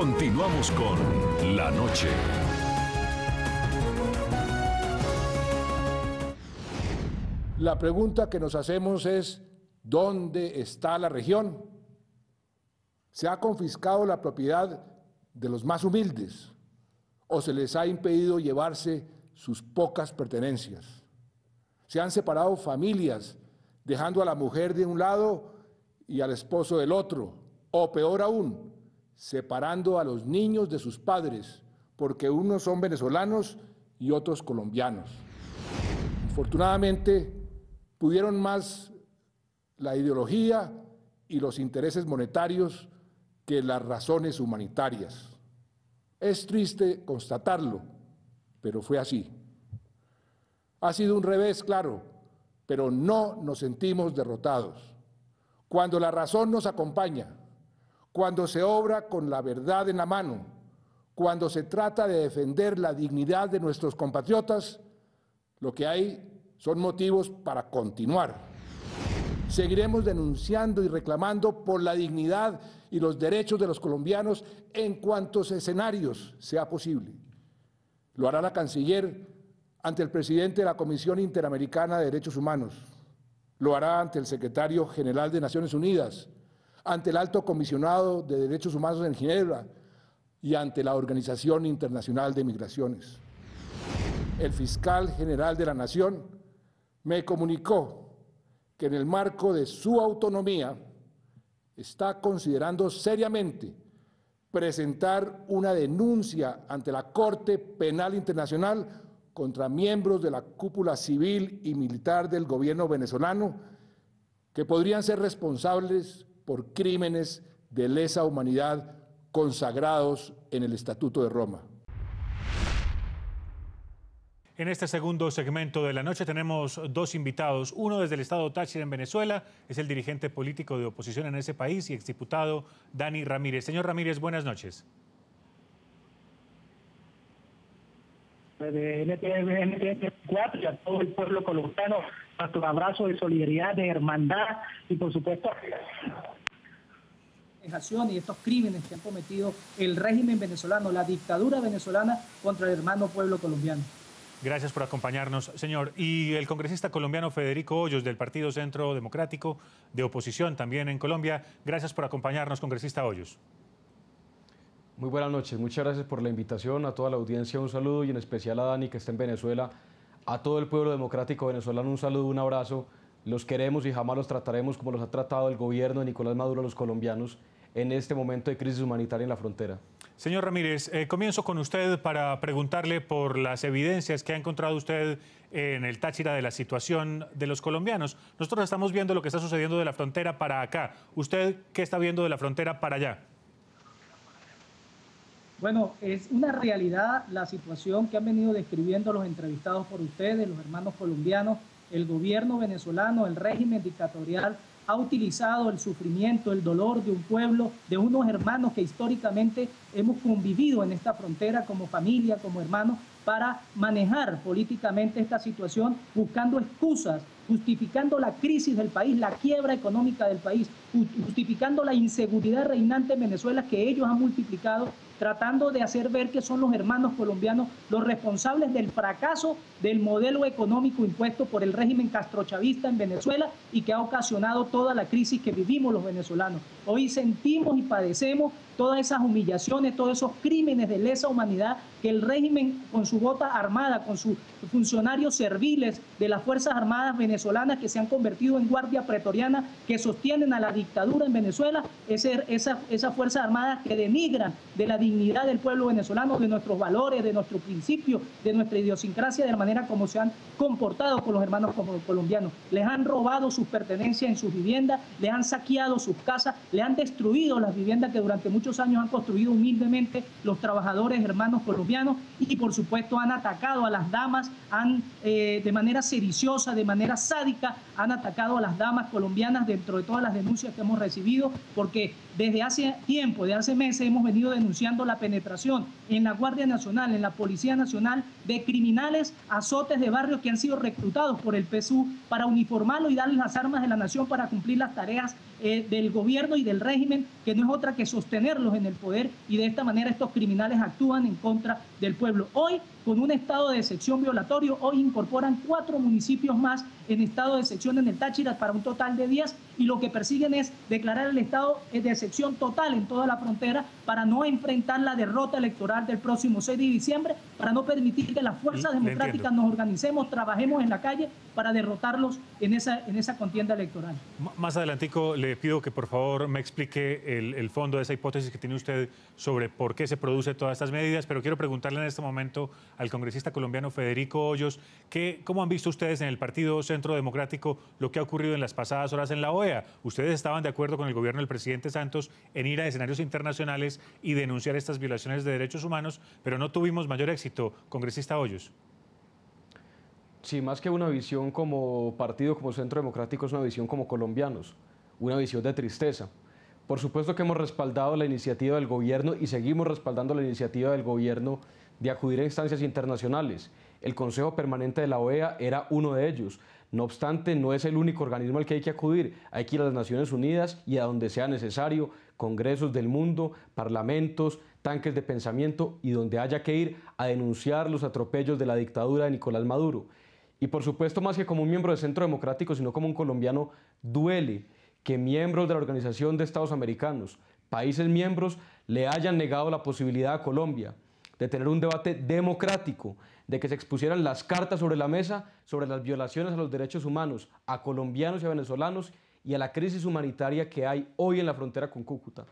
Continuamos con La Noche. La pregunta que nos hacemos es, ¿dónde está la región? ¿Se ha confiscado la propiedad de los más humildes o se les ha impedido llevarse sus pocas pertenencias? ¿Se han separado familias, dejando a la mujer de un lado y al esposo del otro? O peor aún, separando a los niños de sus padres, porque unos son venezolanos y otros colombianos. Afortunadamente, pudieron más la ideología y los intereses monetarios que las razones humanitarias. Es triste constatarlo, pero fue así. Ha sido un revés, claro, pero no nos sentimos derrotados. Cuando la razón nos acompaña, cuando se obra con la verdad en la mano, cuando se trata de defender la dignidad de nuestros compatriotas, lo que hay son motivos para continuar. Seguiremos denunciando y reclamando por la dignidad y los derechos de los colombianos en cuantos escenarios sea posible. Lo hará la canciller ante el presidente de la Comisión Interamericana de Derechos Humanos. Lo hará ante el secretario general de Naciones Unidas, ante el alto comisionado de Derechos Humanos en Ginebra y ante la Organización Internacional de Migraciones. El fiscal general de la Nación me comunicó que en el marco de su autonomía está considerando seriamente presentar una denuncia ante la Corte Penal Internacional contra miembros de la cúpula civil y militar del gobierno venezolano que podrían ser responsables por crímenes de lesa humanidad consagrados en el Estatuto de Roma. En este segundo segmento de la noche tenemos dos invitados. Uno desde el estado Táchira en Venezuela, es el dirigente político de oposición en ese país y exdiputado Dani Ramírez. Señor Ramírez, buenas noches. De NTN4 y a todo el pueblo colombiano, nuestro abrazo de solidaridad, de hermandad y por supuesto y estos crímenes que han cometido el régimen venezolano, la dictadura venezolana contra el hermano pueblo colombiano. Gracias por acompañarnos, señor. Y el congresista colombiano Federico Hoyos, del Partido Centro Democrático, de oposición también en Colombia. Gracias por acompañarnos, congresista Hoyos. Muy buenas noches, muchas gracias por la invitación, a toda la audiencia un saludo y en especial a Dani que está en Venezuela, a todo el pueblo democrático venezolano un saludo, un abrazo. Los queremos y jamás los trataremos como los ha tratado el gobierno de Nicolás Maduro a los colombianos en este momento de crisis humanitaria en la frontera. Señor Ramírez, comienzo con usted para preguntarle por las evidencias que ha encontrado usted en el Táchira de la situación de los colombianos. Nosotros estamos viendo lo que está sucediendo de la frontera para acá. ¿Usted qué está viendo de la frontera para allá? Bueno, es una realidad la situación que han venido describiendo los entrevistados por ustedes, los hermanos colombianos. El gobierno venezolano, el régimen dictatorial, ha utilizado el sufrimiento, el dolor de un pueblo, de unos hermanos que históricamente hemos convivido en esta frontera como familia, como hermanos, para manejar políticamente esta situación, buscando excusas, justificando la crisis del país, la quiebra económica del país, justificando la inseguridad reinante en Venezuela que ellos han multiplicado, tratando de hacer ver que son los hermanos colombianos los responsables del fracaso del modelo económico impuesto por el régimen castrochavista en Venezuela y que ha ocasionado toda la crisis que vivimos los venezolanos. Hoy sentimos y padecemos todas esas humillaciones, todos esos crímenes de lesa humanidad que el régimen con su bota armada, con sus funcionarios serviles de las Fuerzas Armadas venezolanas que se han convertido en guardia pretoriana, que sostienen a la dictadura en Venezuela, esas Fuerzas Armadas que denigran de la dignidad del pueblo venezolano, de nuestros valores, de nuestros principios, de nuestra idiosincrasia, de la manera como se han comportado con los hermanos colombianos. Les han robado sus pertenencias en sus viviendas, les han saqueado sus casas, les han destruido las viviendas que durante muchos años han construido humildemente los trabajadores hermanos colombianos y por supuesto han atacado a las damas, de manera sediciosa, de manera sádica, han atacado a las damas colombianas dentro de todas las denuncias denuncias que hemos recibido, porque desde hace tiempo, desde hace meses, hemos venido denunciando la penetración en la Guardia Nacional, en la Policía Nacional, de criminales azotes de barrios que han sido reclutados por el PSUV para uniformarlos y darles las armas de la nación para cumplir las tareas del gobierno y del régimen, que no es otra que sostenerlos en el poder, y de esta manera estos criminales actúan en contra del pueblo. Hoy, con un estado de excepción violatorio, hoy incorporan 4 municipios más en estado de excepción en el Táchira para un total de 10, y lo que persiguen es declarar el estado de excepción total en toda la frontera para no enfrentar la derrota electoral del próximo 6 de diciembre, para no permitir que las fuerzas democráticas nos organicemos, trabajemos en la calle para derrotarlos en esa contienda electoral. Más adelantico le pido que por favor me explique el fondo de esa hipótesis que tiene usted sobre por qué se producen todas estas medidas, pero quiero preguntarle en este momento al congresista colombiano Federico Hoyos, ¿cómo han visto ustedes en el Partido Centro Democrático lo que ha ocurrido en las pasadas horas en la OEA? Ustedes estaban de acuerdo con el gobierno del presidente Santos en ir a escenarios internacionales y denunciar estas violaciones de derechos humanos, pero no tuvimos mayor éxito, congresista Hoyos. Sí, más que una visión como partido, como Centro Democrático, es una visión como colombianos, una visión de tristeza. Por supuesto que hemos respaldado la iniciativa del gobierno y seguimos respaldando la iniciativa del gobierno de acudir a instancias internacionales. El Consejo Permanente de la OEA era uno de ellos. No obstante, no es el único organismo al que hay que acudir. Hay que ir a las Naciones Unidas y a donde sea necesario, congresos del mundo, parlamentos, tanques de pensamiento, y donde haya que ir a denunciar los atropellos de la dictadura de Nicolás Maduro. Y por supuesto, más que como un miembro del Centro Democrático, sino como un colombiano, duele que miembros de la Organización de Estados Americanos, países miembros, le hayan negado la posibilidad a Colombia de tener un debate democrático, de que se expusieran las cartas sobre la mesa sobre las violaciones a los derechos humanos a colombianos y a venezolanos y a la crisis humanitaria que hay hoy en la frontera con Cúcuta.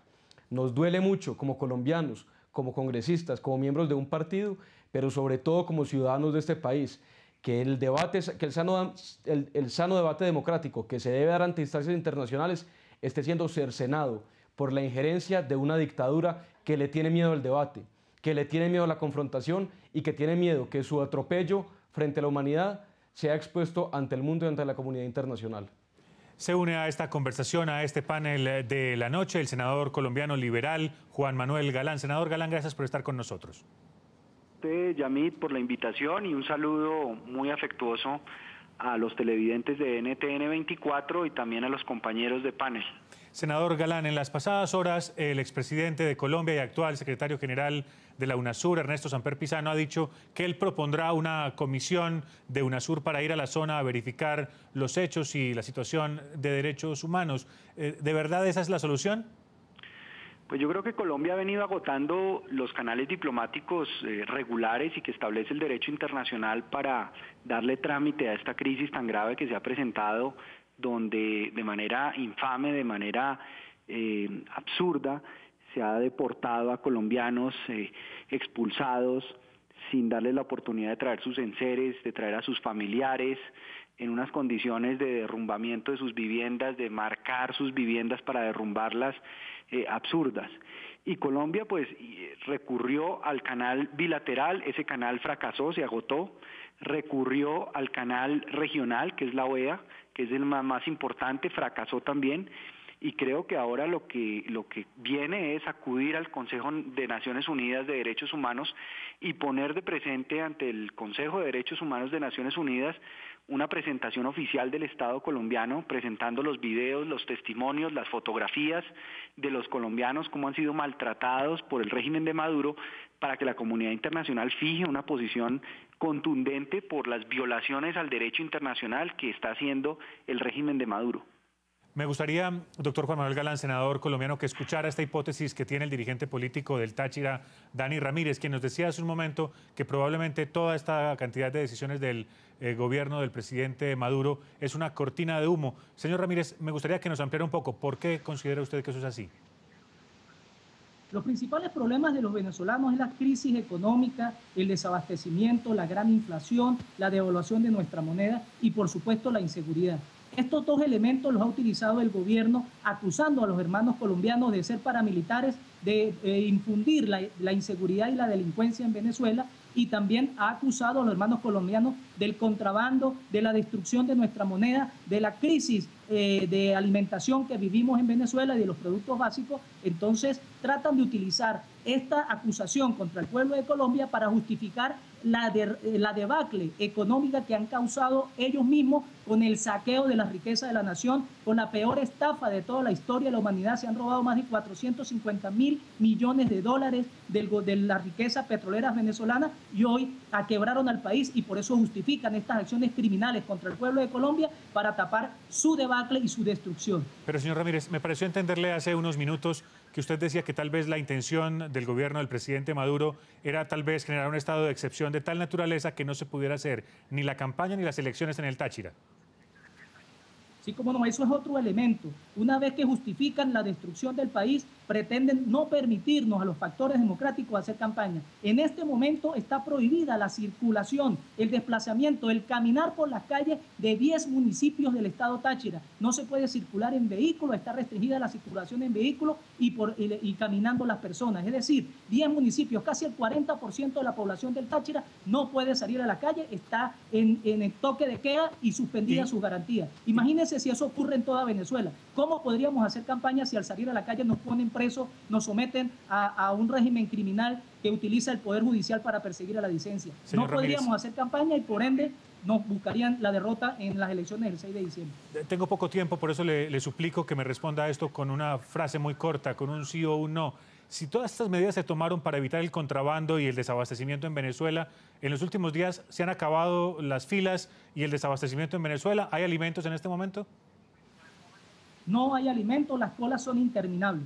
Nos duele mucho como colombianos, como congresistas, como miembros de un partido, pero sobre todo como ciudadanos de este país, que el sano debate democrático que se debe dar ante instancias internacionales esté siendo cercenado por la injerencia de una dictadura que le tiene miedo al debate, que le tiene miedo a la confrontación y que tiene miedo que su atropello frente a la humanidad sea expuesto ante el mundo y ante la comunidad internacional. Se une a esta conversación, a este panel de la noche, el senador colombiano liberal Juan Manuel Galán. Senador Galán, gracias por estar con nosotros. Yamit, por la invitación, y un saludo muy afectuoso a los televidentes de NTN 24 y también a los compañeros de panel. Senador Galán, en las pasadas horas el expresidente de Colombia y actual secretario general de la UNASUR, Ernesto Samper Pizano, ha dicho que él propondrá una comisión de UNASUR para ir a la zona a verificar los hechos y la situación de derechos humanos. ¿De verdad esa es la solución? Pues yo creo que Colombia ha venido agotando los canales diplomáticos regulares y que establece el derecho internacional para darle trámite a esta crisis tan grave que se ha presentado, donde de manera infame, de manera absurda, se ha deportado a colombianos expulsados sin darles la oportunidad de traer sus enseres, de traer a sus familiares, en unas condiciones de derrumbamiento de sus viviendas, de marcar sus viviendas para derrumbarlas, absurdas. Y Colombia pues recurrió al canal bilateral, ese canal fracasó, se agotó, recurrió al canal regional, que es la OEA, que es el más importante, fracasó también, y creo que ahora lo que viene es acudir al Consejo de Naciones Unidas de Derechos Humanos y poner de presente ante el Consejo de Derechos Humanos de Naciones Unidas una presentación oficial del Estado colombiano, presentando los videos, los testimonios, las fotografías de los colombianos, cómo han sido maltratados por el régimen de Maduro, para que la comunidad internacional fije una posición contundente por las violaciones al derecho internacional que está haciendo el régimen de Maduro. Me gustaría, doctor Juan Manuel Galán, senador colombiano, que escuchara esta hipótesis que tiene el dirigente político del Táchira, Dani Ramírez, quien nos decía hace un momento que probablemente toda esta cantidad de decisiones del gobierno del presidente Maduro es una cortina de humo. Señor Ramírez, me gustaría que nos ampliara un poco. ¿Por qué considera usted que eso es así? Los principales problemas de los venezolanos es la crisis económica, el desabastecimiento, la gran inflación, la devaluación de nuestra moneda y, por supuesto, la inseguridad. Estos dos elementos los ha utilizado el gobierno acusando a los hermanos colombianos de ser paramilitares, de infundir la inseguridad y la delincuencia en Venezuela, y también ha acusado a los hermanos colombianos del contrabando, de la destrucción de nuestra moneda, de la crisis de alimentación que vivimos en Venezuela y de los productos básicos, entonces tratan de utilizar esta acusación contra el pueblo de Colombia para justificar la debacle económica que han causado ellos mismos con el saqueo de las riquezas de la nación, con la peor estafa de toda la historia de la humanidad. Se han robado más de 450.000 millones de dólares de las riquezas petroleras venezolanas y hoy aquebraron al país, y por eso justifican estas acciones criminales contra el pueblo de Colombia para tapar su debacle y su destrucción. Pero, señor Ramírez, me pareció entenderle hace unos minutos que usted decía que tal vez la intención del gobierno del presidente Maduro era tal vez generar un estado de excepción de tal naturaleza que no se pudiera hacer ni la campaña ni las elecciones en el Táchira. Sí, como no, eso es otro elemento. Una vez que justifican la destrucción del país, pretenden no permitirnos a los factores democráticos hacer campaña. En este momento está prohibida la circulación, el desplazamiento, el caminar por las calles de 10 municipios del estado Táchira. No se puede circular en vehículos, está restringida la circulación en vehículos y caminando las personas. Es decir, 10 municipios, casi el 40% de la población del Táchira no puede salir a la calle, está en el toque de queda y suspendida sus garantías. Imagínense si eso ocurre en toda Venezuela. ¿Cómo podríamos hacer campaña si al salir a la calle nos ponen presos, nos someten a un régimen criminal que utiliza el Poder Judicial para perseguir a la disidencia? No podríamos hacer campaña y por ende nos buscarían la derrota en las elecciones del 6 de diciembre. Tengo poco tiempo, por eso le suplico que me responda a esto con una frase muy corta, con un sí o un no. Si todas estas medidas se tomaron para evitar el contrabando y el desabastecimiento en Venezuela, en los últimos días se han acabado las filas y el desabastecimiento en Venezuela. ¿Hay alimentos en este momento? No hay alimentos, las colas son interminables.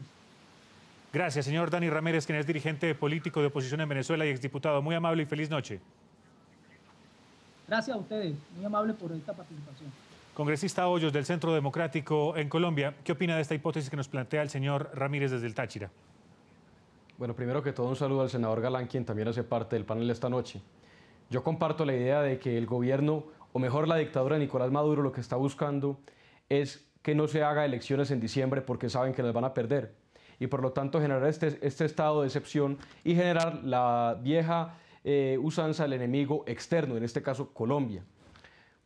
Gracias, señor Dani Ramírez, quien es dirigente político de oposición en Venezuela y exdiputado. Muy amable y feliz noche. Gracias a ustedes, muy amable por esta participación. Congresista Hoyos, del Centro Democrático en Colombia, ¿qué opina de esta hipótesis que nos plantea el señor Ramírez desde el Táchira? Bueno, primero que todo un saludo al senador Galán, quien también hace parte del panel esta noche. Yo comparto la idea de que el gobierno, o mejor la dictadura de Nicolás Maduro, lo que está buscando es que no se haga elecciones en diciembre porque saben que las van a perder. Y por lo tanto generar este estado de excepción y generar la vieja usanza del enemigo externo, en este caso Colombia.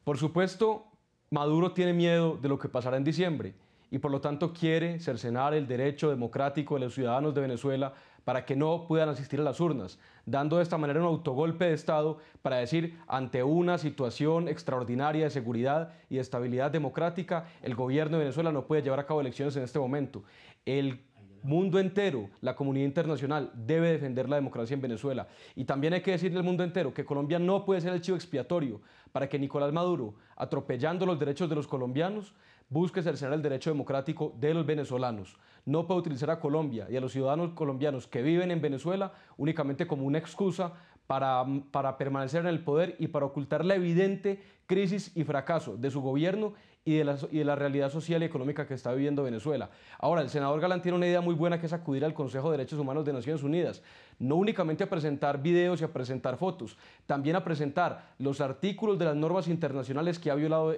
Por supuesto, Maduro tiene miedo de lo que pasará en diciembre y por lo tanto quiere cercenar el derecho democrático de los ciudadanos de Venezuela para que no puedan asistir a las urnas, dando de esta manera un autogolpe de Estado para decir, ante una situación extraordinaria de seguridad y de estabilidad democrática, el gobierno de Venezuela no puede llevar a cabo elecciones en este momento. El mundo entero, la comunidad internacional, debe defender la democracia en Venezuela. Y también hay que decirle al mundo entero que Colombia no puede ser el chivo expiatorio para que Nicolás Maduro, atropellando los derechos de los colombianos, busque cercenar el derecho democrático de los venezolanos. No puede utilizar a Colombia y a los ciudadanos colombianos que viven en Venezuela únicamente como una excusa para permanecer en el poder y para ocultar la evidente crisis y fracaso de su gobierno y de la realidad social y económica que está viviendo Venezuela. Ahora, el senador Galán tiene una idea muy buena, que es acudir al Consejo de Derechos Humanos de Naciones Unidas, no únicamente a presentar videos y a presentar fotos, también a presentar los artículos de las normas internacionales que ha violado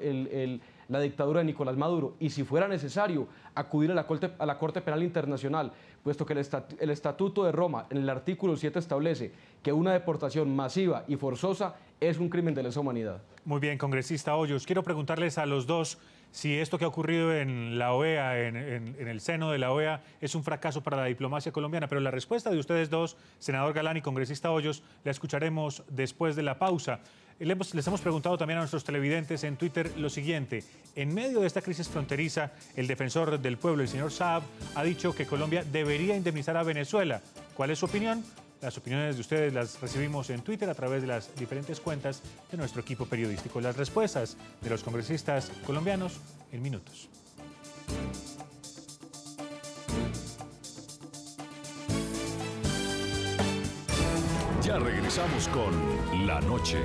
la dictadura de Nicolás Maduro, y si fuera necesario, acudir a la Corte Penal Internacional, puesto que el Estatuto de Roma, en el artículo 7, establece que una deportación masiva y forzosa es un crimen de lesa humanidad. Muy bien, congresista Hoyos. Quiero preguntarles a los dos si esto que ha ocurrido en la OEA, en el seno de la OEA, es un fracaso para la diplomacia colombiana. Pero la respuesta de ustedes dos, senador Galán y congresista Hoyos, la escucharemos después de la pausa. Les hemos preguntado también a nuestros televidentes en Twitter lo siguiente. En medio de esta crisis fronteriza, el defensor del pueblo, el señor Saab, ha dicho que Colombia debería indemnizar a Venezuela. ¿Cuál es su opinión? Las opiniones de ustedes las recibimos en Twitter a través de las diferentes cuentas de nuestro equipo periodístico. Las respuestas de los congresistas colombianos en minutos. Ya regresamos con La Noche.